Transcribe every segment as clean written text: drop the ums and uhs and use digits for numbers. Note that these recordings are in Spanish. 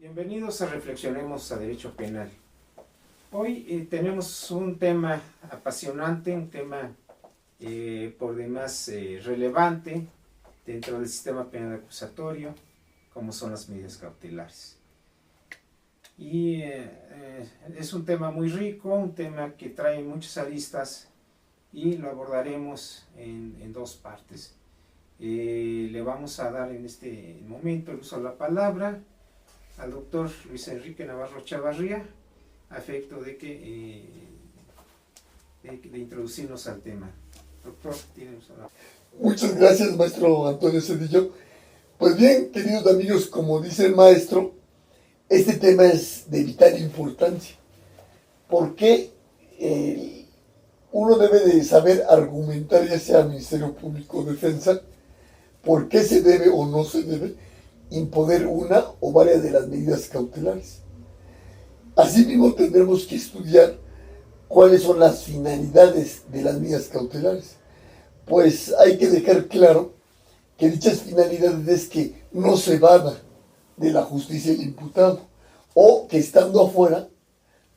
Bienvenidos a Reflexionemos a Derecho Penal. Hoy tenemos un tema apasionante, un tema por demás relevante dentro del sistema penal acusatorio, como son las medidas cautelares. Y es un tema muy rico, un tema que trae muchas aristas y lo abordaremos en dos partes. Le vamos a dar en este momento el uso de la palabra al doctor Luis Enrique Navarro Chavarría, a efecto de introducirnos al tema. Doctor, tiene uso de la palabra. Muchas gracias, maestro Antonio Cedillo. Pues bien, queridos amigos, como dice el maestro, este tema es de vital importancia, porque uno debe de saber argumentar, ya sea Ministerio Público o Defensa, por qué se debe o no se debe imponer una o varias de las medidas cautelares. Asimismo, tendremos que estudiar cuáles son las finalidades de las medidas cautelares, pues hay que dejar claro que dichas finalidades es que no se evada de la justicia el imputado, o que estando afuera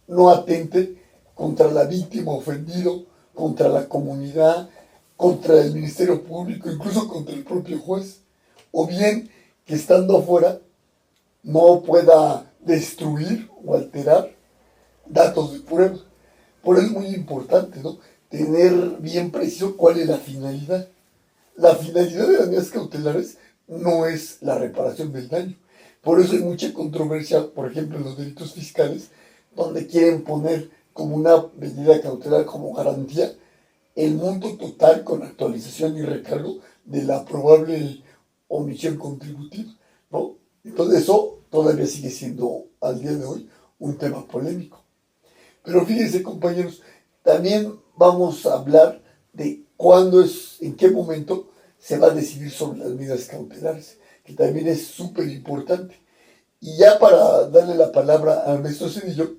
no atente contra la víctima ofendido, contra la comunidad, contra el Ministerio Público, incluso contra el propio juez, o bien que estando afuera no pueda destruir o alterar datos de prueba. Por eso es muy importante, ¿no?, tener bien preciso cuál es la finalidad. La finalidad de las medidas cautelares no es la reparación del daño. Por eso hay mucha controversia, por ejemplo, en los delitos fiscales, donde quieren poner como una medida cautelar, como garantía, el monto total con actualización y recargo de la probable omisión contributiva, ¿no? Entonces eso todavía sigue siendo, al día de hoy, un tema polémico. Pero fíjense, compañeros, también vamos a hablar de en qué momento se va a decidir sobre las medidas cautelares, que también es súper importante. Y ya para darle la palabra al maestro Cedillo,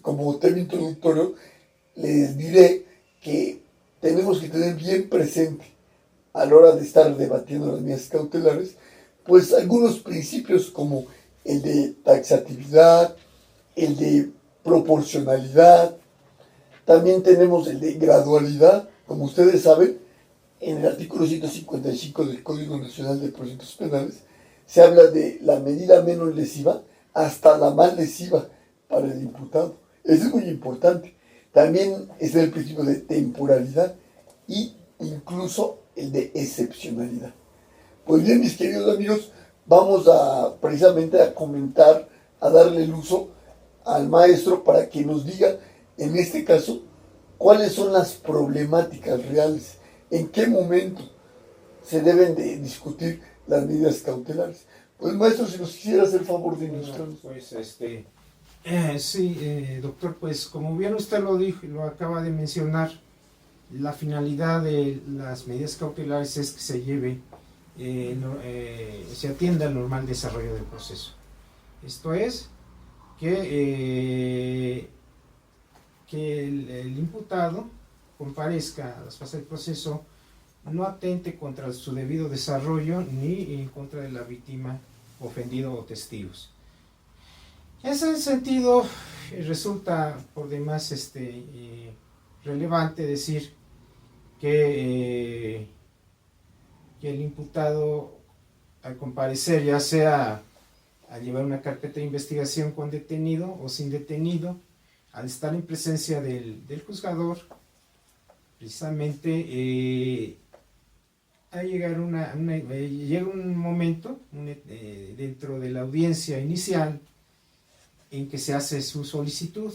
como tema introductorio, les diré que tenemos que tener bien presente a la hora de estar debatiendo las medidas cautelares, pues algunos principios como el de taxatividad, el de proporcionalidad, también tenemos el de gradualidad. Como ustedes saben, en el artículo 155 del Código Nacional de Procedimientos Penales se habla de la medida menos lesiva hasta la más lesiva para el imputado. Eso es muy importante. También está el principio de temporalidad y incluso el de excepcionalidad. Pues bien, mis queridos amigos, vamos precisamente a comentar, a darle el uso al maestro para que nos diga, en este caso, cuáles son las problemáticas reales, en qué momento se deben de discutir las medidas cautelares. Pues maestro, si nos quisiera hacer el favor de ilustrarnos. Pues sí, doctor, pues como bien usted lo dijo y lo acaba de mencionar, la finalidad de las medidas cautelares es que se atienda al normal desarrollo del proceso. Esto es, que el imputado comparezca a las fases del proceso, no atente contra su debido desarrollo ni en contra de la víctima, ofendido o testigos. En ese sentido, resulta por demás relevante decir que el imputado, al comparecer, ya sea al llevar una carpeta de investigación con detenido o sin detenido, al estar en presencia del juzgador, precisamente llega un momento dentro de la audiencia inicial en que se hace su solicitud,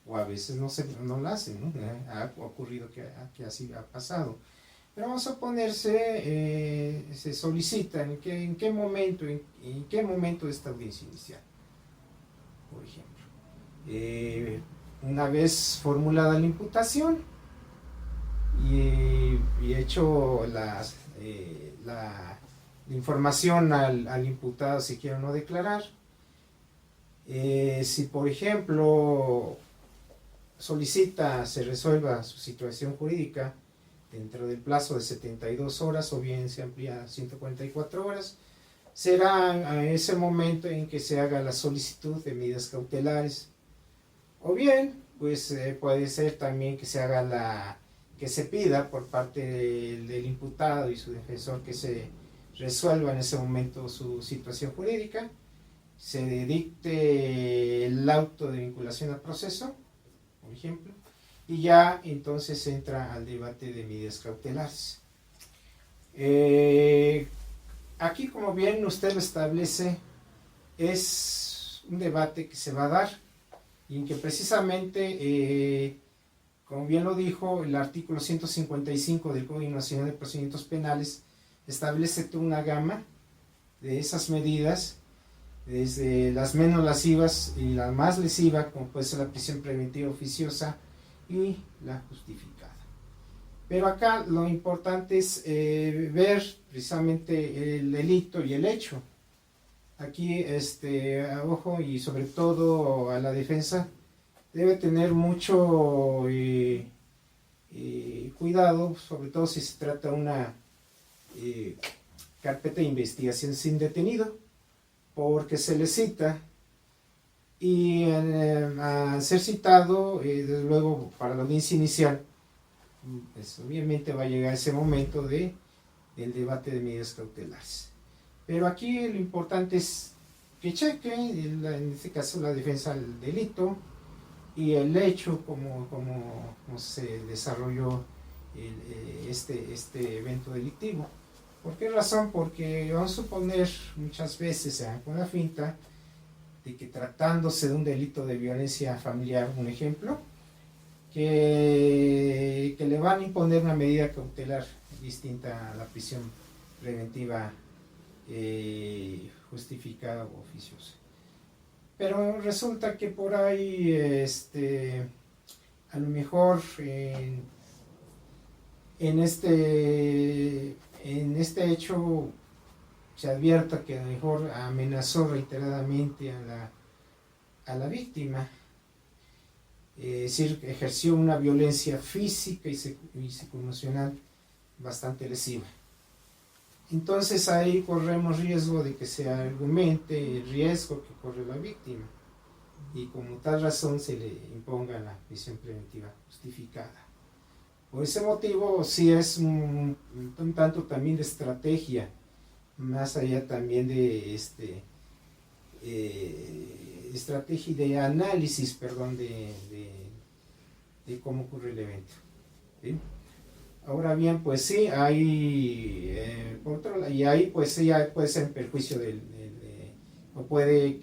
o a veces no la hacen, ¿no? Ha ocurrido que así ha pasado. Pero vamos a ponerse, se solicita en qué momento de esta audiencia inicial, por ejemplo. Una vez formulada la imputación y hecho la información al imputado si quiere o no declarar, si por ejemplo se resuelva su situación jurídica dentro del plazo de 72 horas o bien se amplía a 144 horas, será a ese momento en que se haga la solicitud de medidas cautelares. O bien, pues puede ser también que se haga que se pida por parte del imputado y su defensor que se resuelva en ese momento su situación jurídica, se dicte el auto de vinculación al proceso, por ejemplo, y ya entonces entra al debate de medidas cautelares. Aquí, como bien usted lo establece, es un debate que se va a dar y en que precisamente, como bien lo dijo, el artículo 155 del Código Nacional de Procedimientos Penales establece toda una gama de esas medidas, desde las menos lesivas y la más lesiva, como puede ser la prisión preventiva oficiosa y la justificada. Pero acá lo importante es ver precisamente el delito y el hecho. Aquí, ojo, y sobre todo a la defensa, debe tener mucho cuidado, sobre todo si se trata de una carpeta de investigación sin detenido, porque se le cita y al ser citado, desde luego para la audiencia inicial, pues obviamente va a llegar ese momento del debate de medidas cautelares. Pero aquí lo importante es que cheque, en este caso la defensa del delito y el hecho, como se desarrolló este evento delictivo. ¿Por qué razón? Porque vamos a suponer muchas veces con la finta de que tratándose de un delito de violencia familiar, un ejemplo, que le van a imponer una medida cautelar distinta a la prisión preventiva justificada o oficiosa. Pero resulta que por ahí, a lo mejor en este hecho se advierta que a lo mejor amenazó reiteradamente a la víctima, es decir, ejerció una violencia física y psicoemocional bastante lesiva. Entonces ahí corremos riesgo de que se argumente el riesgo que corre la víctima y como tal razón se le imponga la prisión preventiva justificada. Por ese motivo sí es un tanto también de estrategia, más allá también de estrategia de análisis, de cómo ocurre el evento. ¿Sí? Ahora bien, pues sí, hay y ahí pues ya puede ser en perjuicio o puede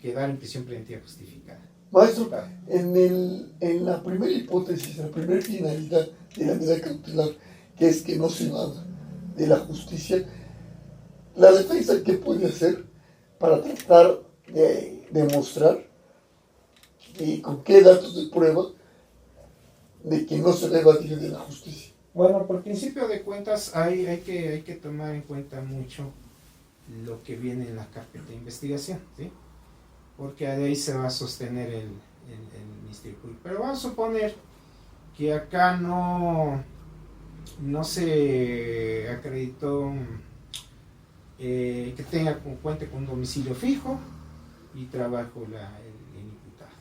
quedar en prisión preventiva justificada. Maestro, en la primera hipótesis, la primera finalidad de la medida cautelar, que es que no se evada de la justicia, la defensa, ¿qué puede hacer para tratar de demostrar y con qué datos de prueba de que no se va a evadir de la justicia? Bueno, por principio de cuentas hay que tomar en cuenta mucho lo que viene en la carpeta de investigación, ¿sí? Porque de ahí se va a sostener el Ministerio Público. Pero vamos a suponer que acá no se acreditó que cuente con un domicilio fijo y trabajo el imputado.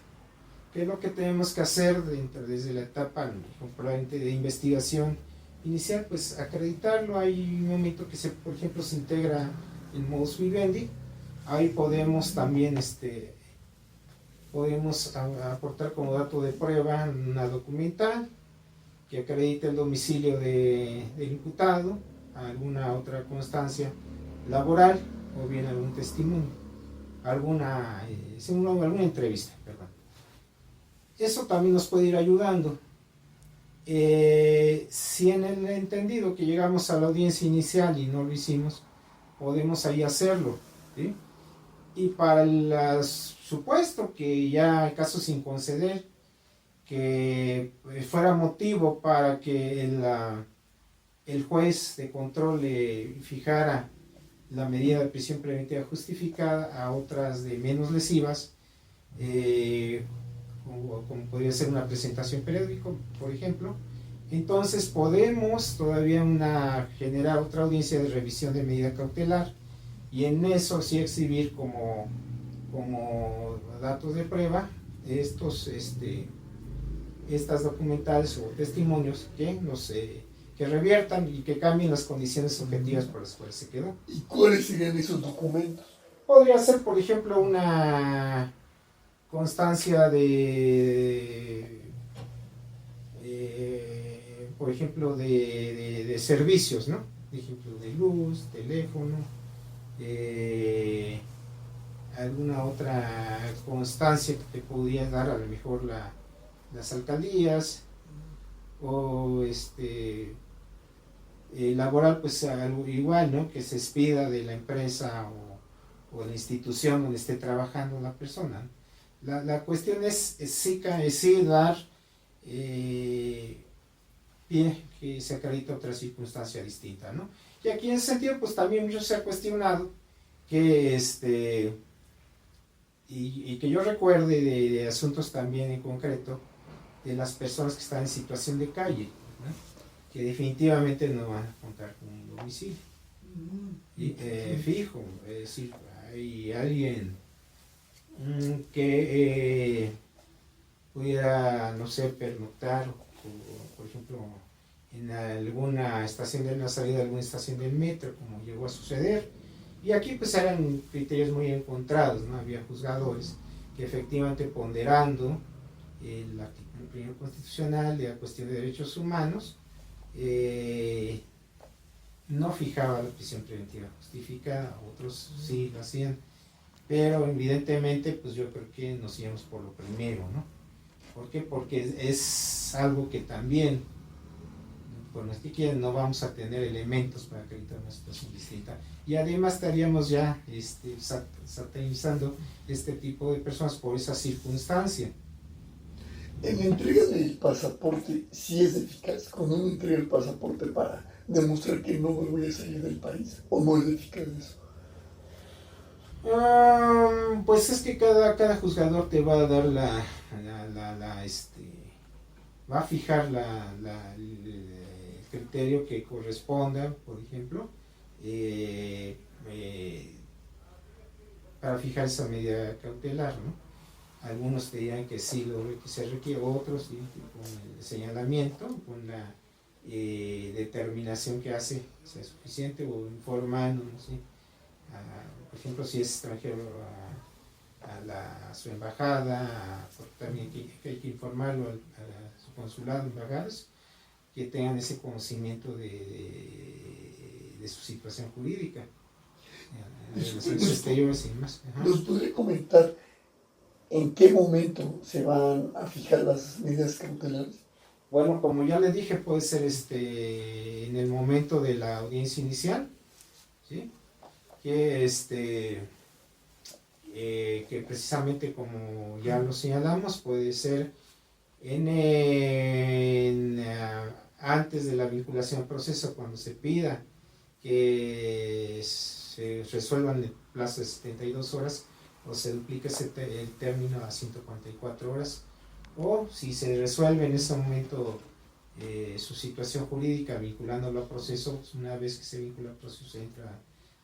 ¿Qué es lo que tenemos que hacer desde la etapa probablemente de investigación inicial? Pues acreditarlo. Hay un momento que por ejemplo se integra el modus vivendi. Ahí podemos también podemos aportar como dato de prueba una documental que acredite el domicilio del imputado, alguna otra constancia laboral o bien algún testimonio, alguna entrevista, perdón. Eso también nos puede ir ayudando. Si en el entendido que llegamos a la audiencia inicial y no lo hicimos, podemos ahí hacerlo, ¿sí? Y para el supuesto que ya el caso sin conceder, que fuera motivo para que el juez de control le fijara la medida de prisión preventiva justificada a otras de menos lesivas, como podría ser una presentación periódica, por ejemplo, entonces podemos todavía generar otra audiencia de revisión de medida cautelar y en eso sí exhibir como datos de prueba estas documentales o testimonios que reviertan y que cambien las condiciones objetivas por las cuales se quedó. ¿Y cuáles serían esos documentos? Podría ser, por ejemplo, una constancia por ejemplo, de servicios, ¿no? Por ejemplo, de luz, teléfono, alguna otra constancia que te podría dar a lo mejor las alcaldías, o laboral, pues algo igual, ¿no? Que se expida de la empresa o de la institución donde esté trabajando la persona, ¿no? La cuestión es sí dar pie que se acredita otra circunstancia distinta, ¿no? Y aquí en ese sentido, pues también mucho se ha cuestionado que y que yo recuerde de asuntos también en concreto de las personas que están en situación de calle, ¿no? Que definitivamente no van a contar con un domicilio fijo, es decir, hay alguien que pudiera, no sé, pernoctar, por ejemplo, en alguna estación de la salida de alguna estación del metro, como llegó a suceder. Y aquí pues eran criterios muy encontrados, ¿no? Había juzgadores que efectivamente ponderando el artículo 1 constitucional de la cuestión de derechos humanos, no fijaba la prisión preventiva justificada, otros sí lo hacían, pero evidentemente pues yo creo que nos íbamos por lo primero, ¿no? ¿Por qué? Porque es algo que también, por más que quieran, no vamos a tener elementos para acreditar una situación distinta, y además estaríamos ya satanizando este tipo de personas por esa circunstancia. En la entrega del pasaporte, sí es eficaz cuando uno entrega el pasaporte para demostrar que no me voy a salir del país, o no es eficaz eso. Pues es que cada juzgador te va a dar va a fijar el criterio que corresponda, por ejemplo, para fijar esa medida cautelar, ¿no? Algunos te dirán que sí se requiere, otros ¿sí? Con el señalamiento, con la determinación que hace sea suficiente, o informando, ¿no? ¿Sí? Por ejemplo, si es extranjero, a su embajada, también que hay que informarlo a su consulado, embajadas, que tengan ese conocimiento de su situación jurídica, relaciones exteriores y más. ¿Nos podría comentar en qué momento se van a fijar las medidas cautelares? Bueno, como ya les dije, puede ser en el momento de la audiencia inicial, ¿sí? Que precisamente como ya lo señalamos, puede ser antes de la vinculación al proceso, cuando se pida que se resuelvan en el plazo de 72 horas o se duplique el término a 144 horas, o si se resuelve en ese momento su situación jurídica vinculándolo al proceso, una vez que se vincula al proceso se entra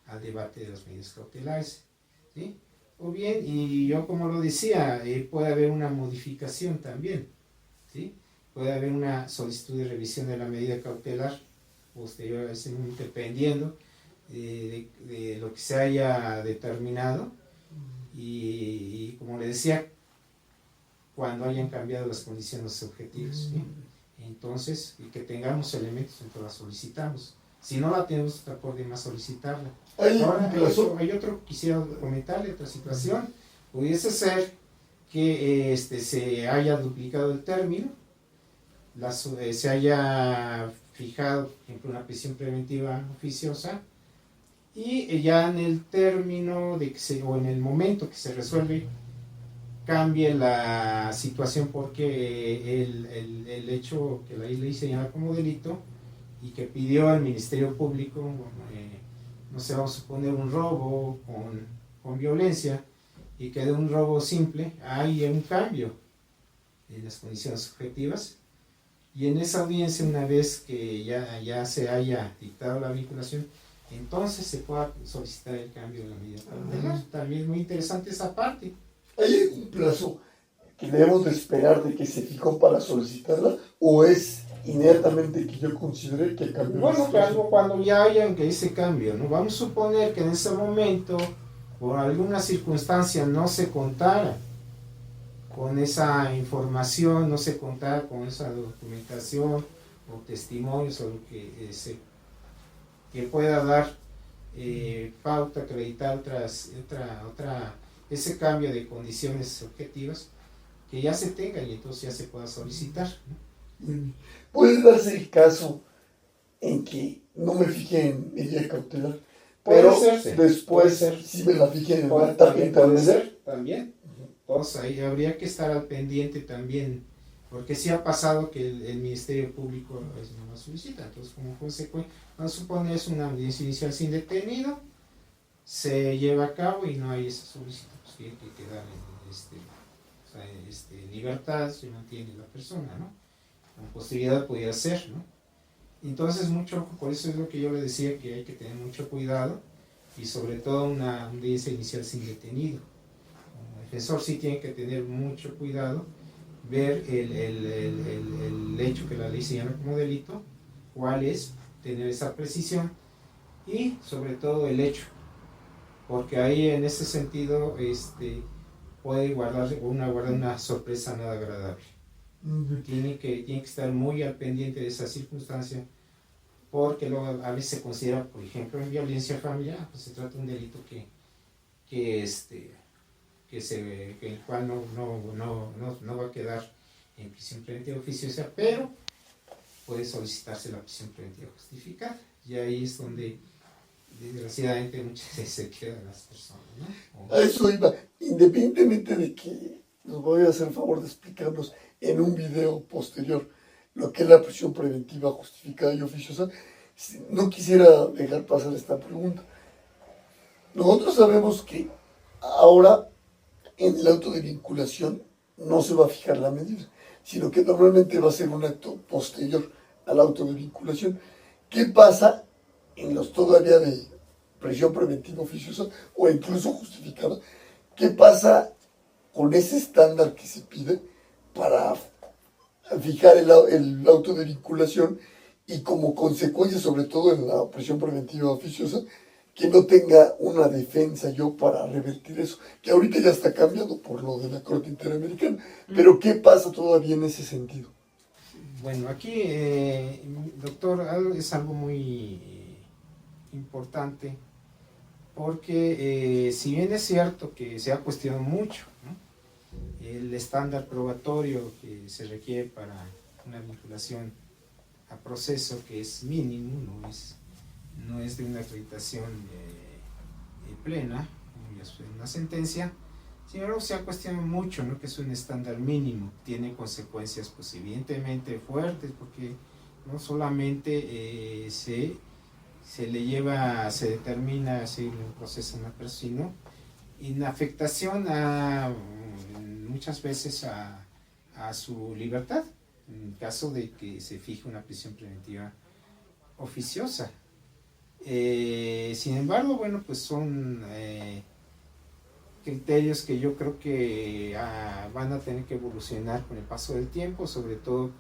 al debate de las medidas cautelares, ¿sí? O bien, y yo como lo decía, puede haber una modificación también, ¿sí? Puede haber una solicitud de revisión de la medida cautelar posterior a ese momento, dependiendo de lo que se haya determinado, y como le decía, cuando hayan cambiado las condiciones objetivas, ¿sí? Entonces, y que tengamos elementos, entonces la solicitamos. Si no la tenemos, está por demás solicitarla. Ahora, hay otro, quisiera comentarle, otra situación. Pudiese ser que se haya duplicado el término, se haya fijado, por ejemplo, una prisión preventiva oficiosa, y ya en el término o en el momento que se resuelve, cambie la situación porque el hecho que la ley señala como delito y que pidió al Ministerio Público, no sé, vamos a suponer un robo con violencia, y que de un robo simple hay un cambio en las condiciones objetivas, y en esa audiencia, una vez que ya se haya dictado la vinculación, entonces se pueda solicitar el cambio de la medida cautelar. También es muy interesante esa parte. ¿Hay un plazo que debemos de esperar de que se fijó para solicitarla o es inmediatamente que yo considere que cambió? Bueno, cuando ya hayan que ese cambio, ¿no? Vamos a suponer que en ese momento, por alguna circunstancia, no se contara con esa información, no se contara con esa documentación o testimonios o lo que pueda dar pauta, acreditar ese cambio de condiciones objetivas, que ya se tenga y entonces ya se pueda solicitar, ¿no? Puede darse el caso en que no me fije en medida cautelar, pero después sí me la fije en el también puede ser, también. Entonces ahí habría que estar al pendiente también, porque sí ha pasado que el Ministerio Público a veces no la solicita. Entonces, como consecuencia, vamos a suponer es una audiencia inicial sin detenido, se lleva a cabo y no hay esa solicitud, pues tiene que quedar en libertad, se mantiene la persona, ¿no? Con posibilidad podría ser, ¿no? Entonces, por eso es lo que yo le decía, que hay que tener mucho cuidado y sobre todo una audiencia inicial sin detenido. Como defensor sí tiene que tener mucho cuidado, ver el hecho que la ley señala como delito, cuál es, tener esa precisión y sobre todo el hecho, porque ahí en ese sentido puede guardar una sorpresa nada agradable. Tiene que estar muy al pendiente de esa circunstancia, porque luego a veces se considera, por ejemplo, en violencia familiar, pues se trata de un delito el cual no va a quedar en prisión preventiva oficiosa, pero puede solicitarse la prisión preventiva justificada, y ahí es donde desgraciadamente muchas veces se quedan las personas, ¿no? A eso iba, independientemente de que nos voy a hacer el favor de explicarnos en un video posterior lo que es la prisión preventiva justificada y oficiosa, no quisiera dejar pasar esta pregunta. Nosotros sabemos que ahora en el auto de vinculación no se va a fijar la medida, sino que normalmente va a ser un acto posterior al auto de vinculación. ¿Qué pasa en los todavía de prisión preventiva oficiosa o incluso justificada? ¿Qué pasa con ese estándar que se pide para fijar el auto de vinculación y como consecuencia, sobre todo en la prisión preventiva oficiosa, que no tenga una defensa yo para revertir eso, que ahorita ya está cambiando por lo de la Corte Interamericana, pero ¿qué pasa todavía en ese sentido? Bueno, aquí, doctor, es algo muy importante, porque si bien es cierto que se ha cuestionado mucho, ¿no?, el estándar probatorio que se requiere para una vinculación a proceso, que es mínimo, no es de una acreditación plena, como ya fue una sentencia. Sin embargo, se ha cuestionado mucho, ¿no?, que es un estándar mínimo, tiene consecuencias pues evidentemente fuertes, porque no solamente se determina si un proceso a una persona, sino en afectación muchas veces a su libertad, en caso de que se fije una prisión preventiva oficiosa. Sin embargo, bueno, pues son criterios que yo creo que van a tener que evolucionar con el paso del tiempo, sobre todo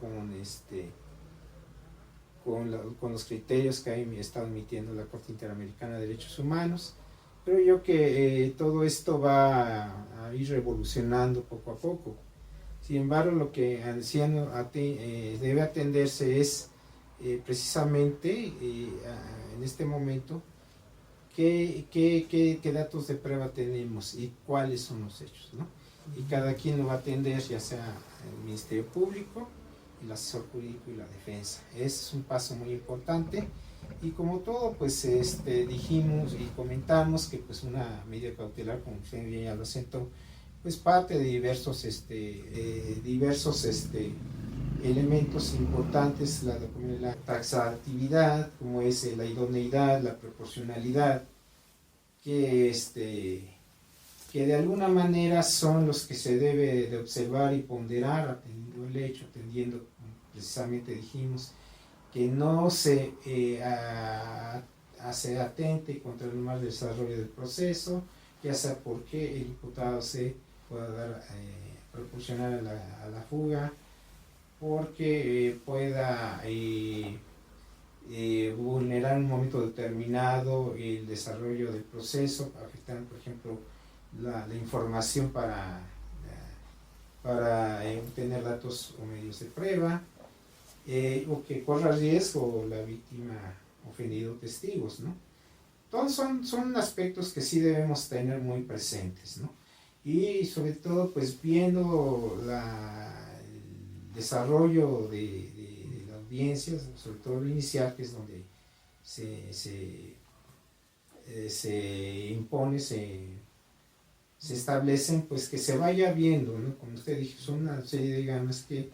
con los criterios que ha estado emitiendo la Corte Interamericana de Derechos Humanos. Creo yo que todo esto va a ir revolucionando poco a poco. Sin embargo, lo que debe atenderse es precisamente en este momento qué datos de prueba tenemos y cuáles son los hechos, ¿no? Y cada quien lo va a atender, ya sea el Ministerio Público, el asesor jurídico y la defensa. Ese es un paso muy importante, y como todo, pues dijimos y comentamos que pues una medida cautelar, como usted bien ya lo sentó, pues parte de diversos elementos importantes, la taxatividad, como es la idoneidad, la proporcionalidad, que de alguna manera son los que se debe de observar y ponderar, atendiendo el hecho, precisamente dijimos, que no se se atente contra el normal desarrollo del proceso, ya sea porque el imputado se pueda dar, proporcionar a la fuga, porque pueda vulnerar en un momento determinado el desarrollo del proceso, afectando, por ejemplo, la información para obtener datos o medios de prueba, o que corra riesgo la víctima ofendido, testigos, ¿no? Todos son aspectos que sí debemos tener muy presentes, ¿no? Y sobre todo, pues viendo el desarrollo de la audiencia, sobre todo lo inicial, que es donde se impone, se establecen, pues que se vaya viendo, ¿no? Como usted dijo, son una serie de ganas que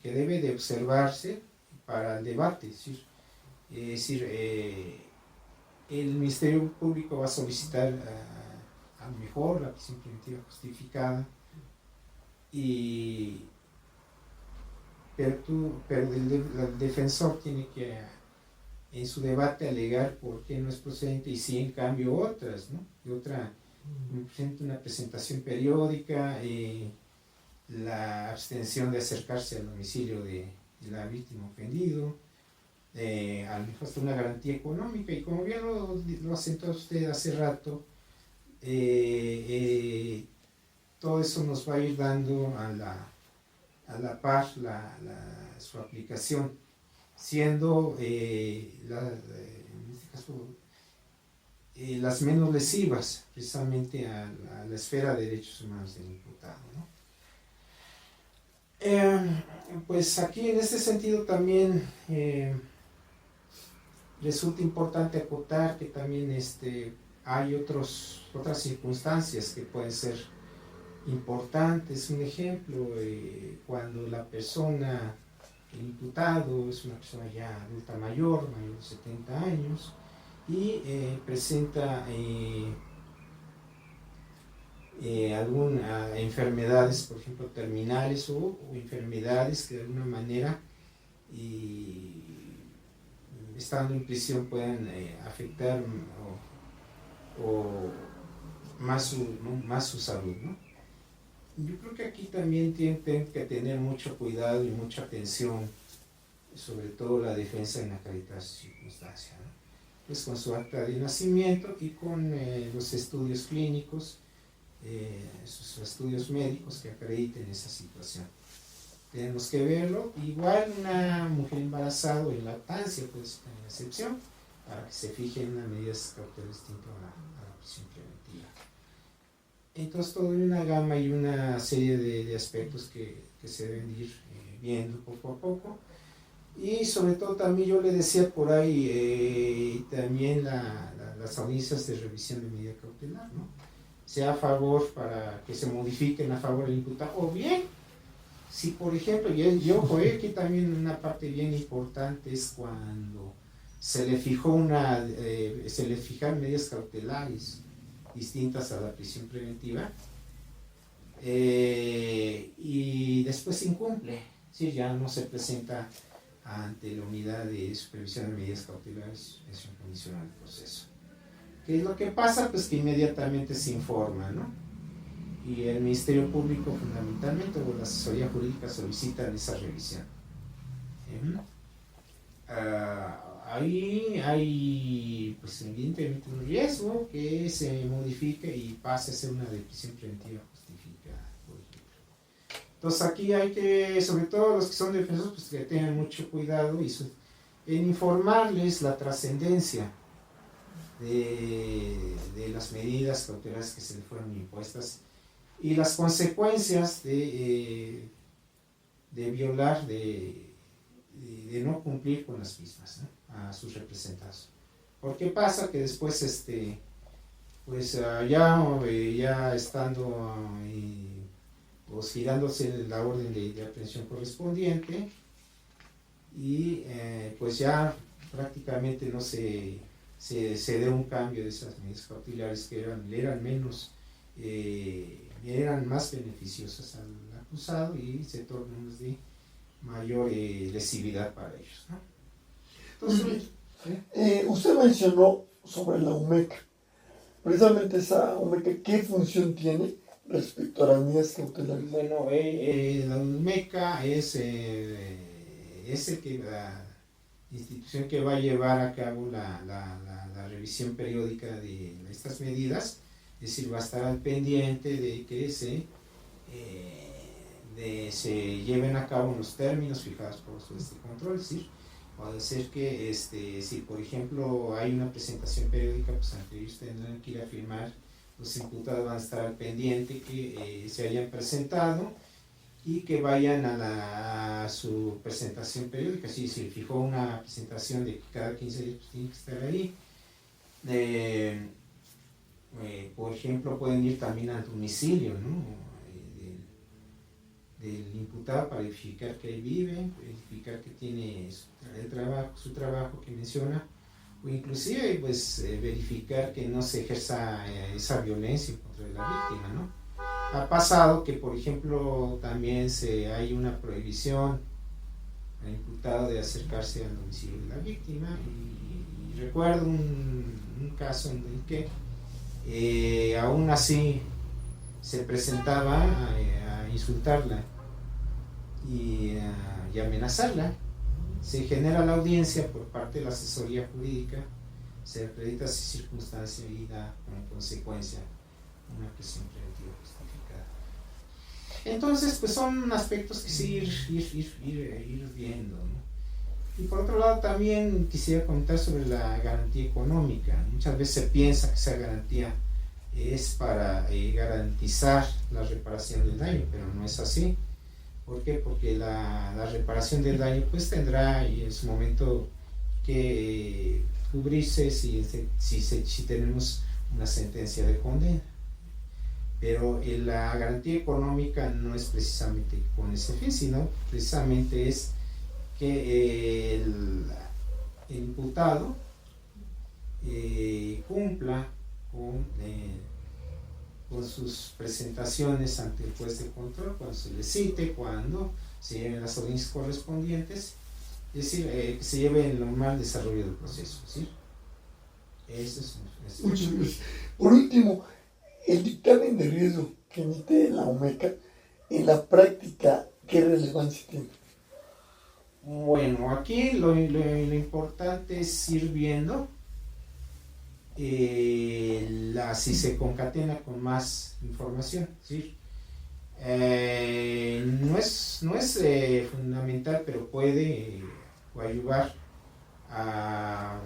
debe de observarse para el debate. Es decir, el Ministerio Público va a solicitar a lo mejor la prisión preventiva justificada, pero el defensor tiene que en su debate alegar por qué no es procedente, y sí en cambio otras, ¿no? Una presentación periódica, la abstención de acercarse al domicilio de la víctima ofendido, a lo mejor hasta una garantía económica, y como bien lo asentó usted hace rato, todo eso nos va a ir dando a la par su aplicación, siendo en este caso las menos lesivas precisamente a la esfera de derechos humanos del imputado, ¿no? Pues aquí en este sentido también resulta importante acotar que también hay otras circunstancias que pueden ser importantes. Un ejemplo, cuando la persona, el imputado, es una persona ya adulta mayor de 70 años, y presenta algunas enfermedades, por ejemplo, terminales, o enfermedades que de alguna manera, estando en prisión, pueden afectar o más su salud, ¿no? Yo creo que aquí también tienen que tener mucho cuidado y mucha atención, sobre todo la defensa en la calidad de circunstancia, ¿no? Pues con su acta de nacimiento y con los estudios clínicos, sus estudios médicos que acrediten esa situación. Tenemos que verlo. Igual una mujer embarazada o en lactancia puede ser una excepción, para que se fije en una medida cautelar distinta a la prisión preventiva. Entonces, toda una gama y una serie de aspectos que se deben ir viendo poco a poco. Y sobre todo también yo le decía por ahí, también las audiencias de revisión de medida cautelar, ¿no? Sea a favor, para que se modifiquen a favor del imputado, o bien, si por ejemplo, y ojo, aquí también una parte bien importante es cuando se le fijaron medidas cautelares distintas a la prisión preventiva, y después se incumple, ¿sí? Ya no se presenta ante la unidad de supervisión de medidas cautelares, es un condicional del proceso. ¿Qué es lo que pasa? Pues que inmediatamente se informa, ¿no? Y el Ministerio Público, fundamentalmente, o la asesoría jurídica, solicitan esa revisión. Ahí hay, pues, evidentemente un riesgo que se modifique y pase a ser una de prisión preventiva justificada, por ejemplo. Entonces aquí hay que, sobre todo los que son defensores, pues que tengan mucho cuidado en informarles la trascendencia de las medidas cautelares que se le fueron impuestas y las consecuencias de violar, de no cumplir con las mismas, ¿no? A sus representados. Porque pasa que después, pues ya estando pues girándose la orden de aprehensión correspondiente, y pues ya prácticamente no se dé un cambio de esas medidas cautelares que eran más beneficiosas al acusado, y se tornan de mayor lesividad para ellos, ¿no? Entonces, usted mencionó sobre la UMECA. Precisamente esa UMECA, ¿qué función tiene respecto a las medidas cautelares? Bueno, la UMECA es la institución que va a llevar a cabo la revisión periódica de estas medidas, es decir, va a estar al pendiente de que se lleven a cabo en los términos fijados por los jueces de control. Es decir, puede ser que si por ejemplo hay una presentación periódica, pues ante ellos tendrán que ir a firmar, los imputados van a estar al pendiente que se hayan presentado y que vayan a su presentación periódica. Si se fijó una presentación de que cada 15 días pues, tiene que estar ahí. Por ejemplo, pueden ir también al domicilio, ¿no? del imputado para verificar que ahí vive, verificar que tiene su trabajo que menciona, o inclusive pues verificar que no se ejerza esa violencia contra la víctima, ¿no? Ha pasado que, por ejemplo, también hay una prohibición al imputado de acercarse al domicilio de la víctima, y recuerdo un caso en el que aún así se presentaba a insultarla y amenazarla. Se genera la audiencia por parte de la asesoría jurídica, se acredita esa circunstancia y da como consecuencia una prisión preventiva justificada. Entonces, pues son aspectos que sí ir viendo, ¿no? Y por otro lado, también quisiera comentar sobre la garantía económica. Muchas veces se piensa que esa garantía es para garantizar la reparación del daño, pero no es así. ¿Por qué? Porque la reparación del daño pues tendrá en su momento que cubrirse si tenemos una sentencia de condena. Pero la garantía económica no es precisamente con ese fin, sino precisamente es que el imputado cumpla con sus presentaciones ante el juez de control, cuando se le cite, cuando se lleven las audiencias correspondientes, es decir, que se lleve el normal desarrollo del proceso, ¿sí? Eso es. Muchas gracias. Por último, el dictamen de riesgo que emite la UMECA, en la práctica, ¿qué relevancia tiene? Bueno, aquí lo importante es ir viendo si se concatena con más información, ¿sí? No es fundamental, pero puede ayudar a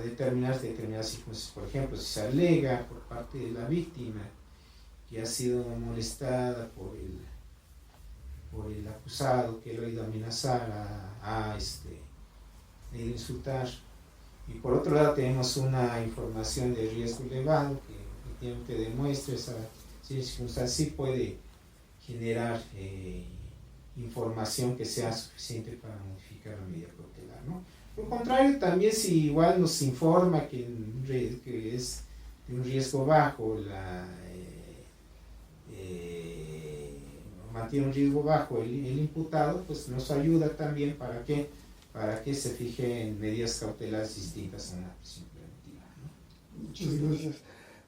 determinar determinadas circunstancias. Por ejemplo, si se alega por parte de la víctima que ha sido molestada por el acusado, que lo ha ido a amenazar, a insultar. Y por otro lado tenemos una información de riesgo elevado que efectivamente demuestra esa circunstancia, sí puede generar información que sea suficiente para modificar la medida cautelar, ¿no? Por contrario, también si igual nos informa que es de un riesgo bajo, mantiene un riesgo bajo el imputado, pues nos ayuda también para que se fijen medidas cautelares distintas a una prisión preventiva, ¿no? Muchas gracias.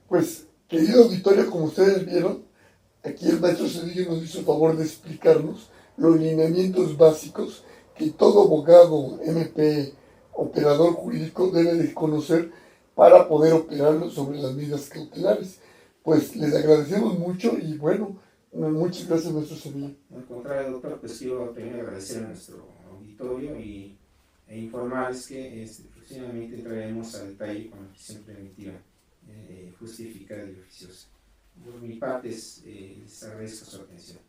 Pues, querido auditorio, como ustedes vieron, aquí el maestro Cedillo nos hizo el favor de explicarnos los lineamientos básicos que todo abogado, MP, operador jurídico debe de conocer para poder operarlo sobre las medidas cautelares. Pues les agradecemos mucho y bueno, muchas gracias, maestro Cedillo. Al contrario, doctor, pues quiero primero agradecer a nuestro auditorio e informarles que próximamente entraremos a detalle con la prisión preventiva justificada y oficiosa. Por mi parte, les agradezco su atención.